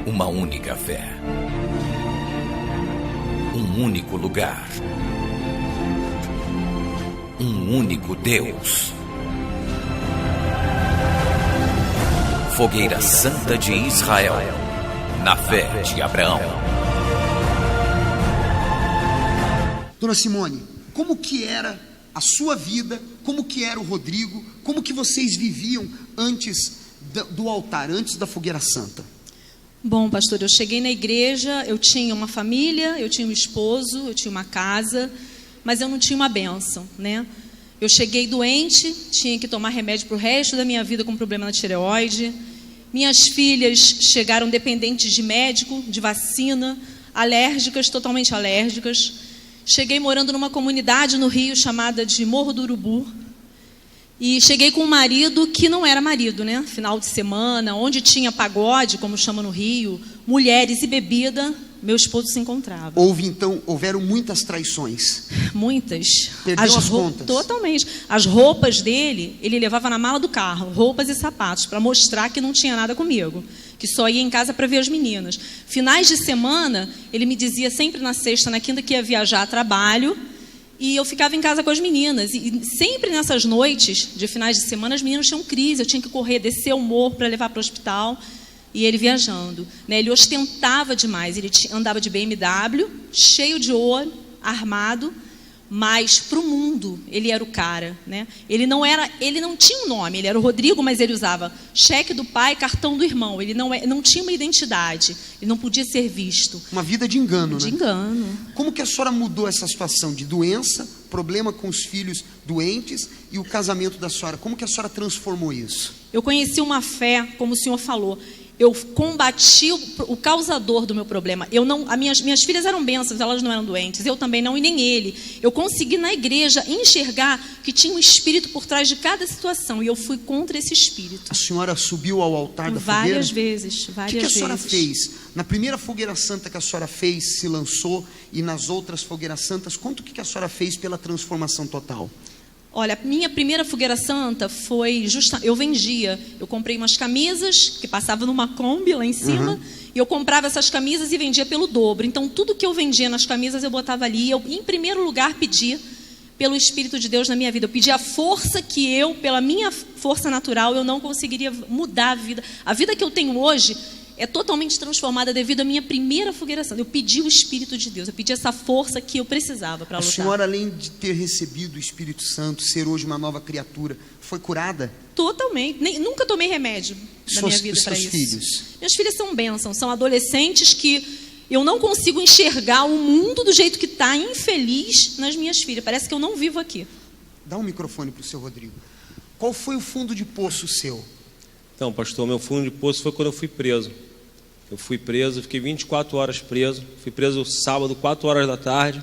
Uma única fé. Um único lugar. Um único Deus. Fogueira Santa de Israel. Na fé de Abraão. Dona Simone, como que era a sua vida? Como que era o Rodrigo? Como que vocês viviam antes do altar, antes da Fogueira Santa? Bom, pastor, eu cheguei na igreja, eu tinha uma família, eu tinha um esposo, eu tinha uma casa, mas eu não tinha uma bênção, né? Eu cheguei doente, tinha que tomar remédio para o resto da minha vida com problema na tireoide. Minhas filhas chegaram dependentes de médico, de vacina, alérgicas, totalmente alérgicas. Cheguei morando numa comunidade no Rio chamada de Morro do Urubu. E cheguei com um marido que não era marido, né? Final de semana, onde tinha pagode, como chama no Rio, mulheres e bebida, meu esposo se encontrava. Houveram muitas traições. Muitas. Perdeu as contas. Totalmente. As roupas dele, ele levava na mala do carro, roupas e sapatos, para mostrar que não tinha nada comigo, que só ia em casa para ver as meninas. Finais de semana, ele me dizia sempre na sexta, na quinta, que ia viajar a trabalho, e eu ficava em casa com as meninas. E sempre nessas noites de finais de semana, as meninas tinham crise, eu tinha que correr, descer o morro para levar para o hospital, e ele viajando, né? Ele ostentava demais, ele andava de BMW, cheio de ouro, armado, mas para o mundo ele era o cara, né? Ele não tinha um nome, ele era o Rodrigo, mas ele usava cheque do pai, cartão do irmão. Ele não tinha uma identidade, ele não podia ser visto. Uma vida de engano, de né? engano. Como que a senhora mudou essa situação de doença, problema com os filhos doentes e o casamento da senhora? Como que a senhora transformou isso? Eu conheci uma fé, como o senhor falou. Eu combati o causador do meu problema. Minhas filhas eram bênçãos, elas não eram doentes. Eu também não, e nem ele. Eu consegui na igreja enxergar que tinha um espírito por trás de cada situação. E eu fui contra esse espírito. A senhora subiu ao altar da fogueira? Várias vezes. O que a senhora fez? Na primeira Fogueira Santa que a senhora fez, se lançou, e nas outras Fogueiras Santas, quanto que a senhora fez pela transformação total? Olha, minha primeira Fogueira Santa foi eu vendia, eu comprei umas camisas que passavam numa Kombi lá em cima, e eu comprava essas camisas e vendia pelo dobro. Então tudo que eu vendia nas camisas eu botava ali. Eu, em primeiro lugar, pedia pelo Espírito de Deus na minha vida. Eu pedia a força que eu, pela minha força natural, eu não conseguiria mudar a vida. A vida que eu tenho hoje é totalmente transformada devido à minha primeira Fogueira Santa. Eu pedi o Espírito de Deus, eu pedi essa força que eu precisava para lutar. A senhora, além de ter recebido o Espírito Santo, ser hoje uma nova criatura, foi curada? Totalmente. Nunca tomei remédio na minha vida para isso. Filhos? Minhas filhas são bênçãos, são adolescentes que eu não consigo enxergar o mundo do jeito que está, infeliz nas minhas filhas. Parece que eu não vivo aqui. Dá um microfone para o seu Rodrigo. Qual foi o fundo de poço seu? Então, pastor, meu fundo de poço foi quando eu fui preso. Eu fui preso, fiquei 24 horas preso. Fui preso sábado, 4 horas da tarde,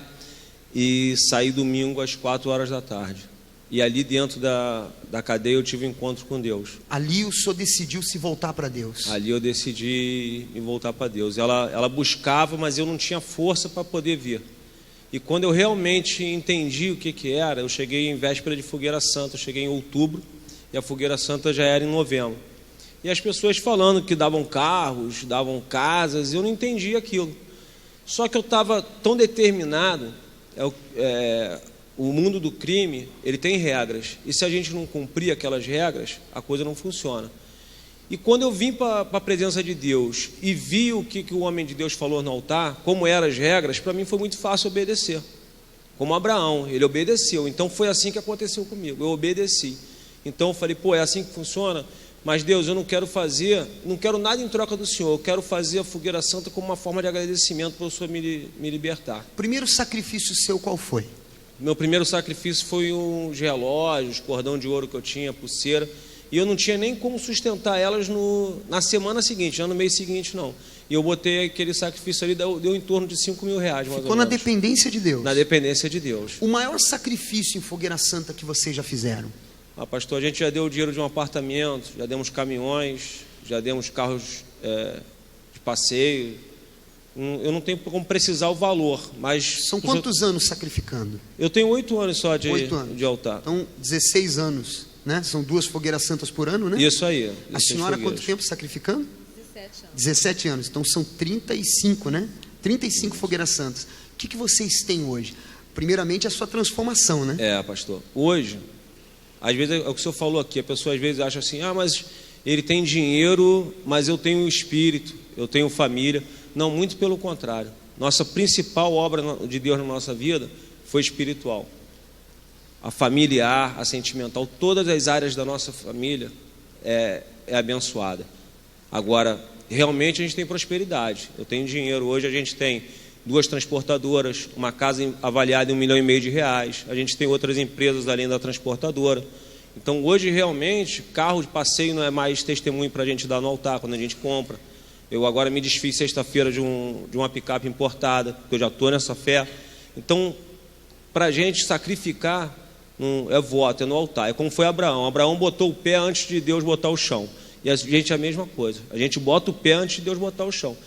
e saí domingo às 4 horas da tarde. E ali dentro da cadeia eu tive um encontro com Deus. Ali o senhor decidiu se voltar para Deus? Ali eu decidi me voltar para Deus. Ela buscava, mas eu não tinha força para poder vir. E quando eu realmente entendi o que era, eu cheguei em véspera de Fogueira Santa. Eu cheguei em outubro e a Fogueira Santa já era em novembro. E as pessoas falando que davam carros, davam casas, eu não entendi aquilo. Só que eu estava tão determinado. O mundo do crime, ele tem regras. E se a gente não cumprir aquelas regras, a coisa não funciona. E quando eu vim para a presença de Deus e vi o que o homem de Deus falou no altar, como eram as regras, para mim foi muito fácil obedecer. Como Abraão, ele obedeceu. Então foi assim que aconteceu comigo, eu obedeci. Então eu falei, é assim que funciona? Mas Deus, eu não quero nada em troca do Senhor, eu quero fazer a Fogueira Santa como uma forma de agradecimento para o Senhor me libertar. O primeiro sacrifício seu qual foi? Meu primeiro sacrifício foi uns relógios, cordão de ouro que eu tinha, pulseira, e eu não tinha nem como sustentar elas na semana seguinte, já no mês seguinte não. E eu botei aquele sacrifício ali, deu em torno de R$5.000, mais ou menos. Ficou na dependência de Deus? Na dependência de Deus. O maior sacrifício em Fogueira Santa que vocês já fizeram? Pastor, a gente já deu o dinheiro de um apartamento, já demos caminhões, já demos carros de passeio. Eu não tenho como precisar o valor, mas... São quantos anos sacrificando? Eu tenho 8 anos só de altar. Então, 16 anos, né? São 2 Fogueiras Santas por ano, né? Isso aí. A senhora, quanto tempo sacrificando? 17 anos. Então são 35, né? 35 fogueiras santas. O que vocês têm hoje? Primeiramente, a sua transformação, né? Pastor. Hoje, às vezes, é o que o senhor falou aqui, a pessoa às vezes acha assim, mas ele tem dinheiro, mas eu tenho espírito, eu tenho família. Não, muito pelo contrário. Nossa principal obra de Deus na nossa vida foi espiritual. A familiar, a sentimental, todas as áreas da nossa família é abençoada. Agora, realmente a gente tem prosperidade. Eu tenho dinheiro. Hoje a gente tem 2 transportadoras, uma casa avaliada em R$1,5 milhão. A gente tem outras empresas além da transportadora. Então, hoje, realmente, carro de passeio não é mais testemunho para a gente dar no altar, quando a gente compra. Eu agora me desfiz sexta-feira de uma picape importada, porque eu já estou nessa fé. Então, para a gente sacrificar, não é voto, é no altar. É como foi Abraão. Abraão botou o pé antes de Deus botar o chão. E a gente é a mesma coisa. A gente bota o pé antes de Deus botar o chão.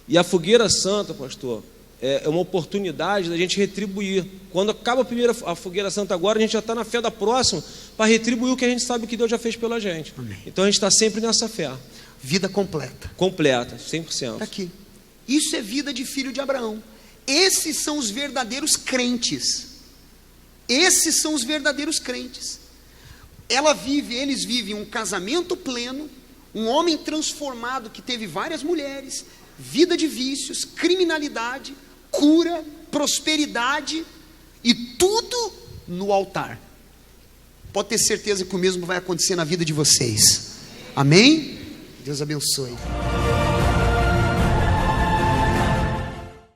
E a fogueira santa, pastor, é uma oportunidade da gente retribuir. Quando acaba a fogueira santa agora, a gente já está na fé da próxima para retribuir o que a gente sabe que Deus já fez pela gente. Amém. Então a gente está sempre nessa fé. Vida completa. Completa, 100%. Tá aqui. Isso é vida de filho de Abraão. Esses são os verdadeiros crentes. Esses são os verdadeiros crentes. Eles vivem um casamento pleno, um homem transformado que teve várias mulheres, vida de vícios, criminalidade, cura, prosperidade e tudo no altar. Pode ter certeza que o mesmo vai acontecer na vida de vocês. Amém? Deus abençoe.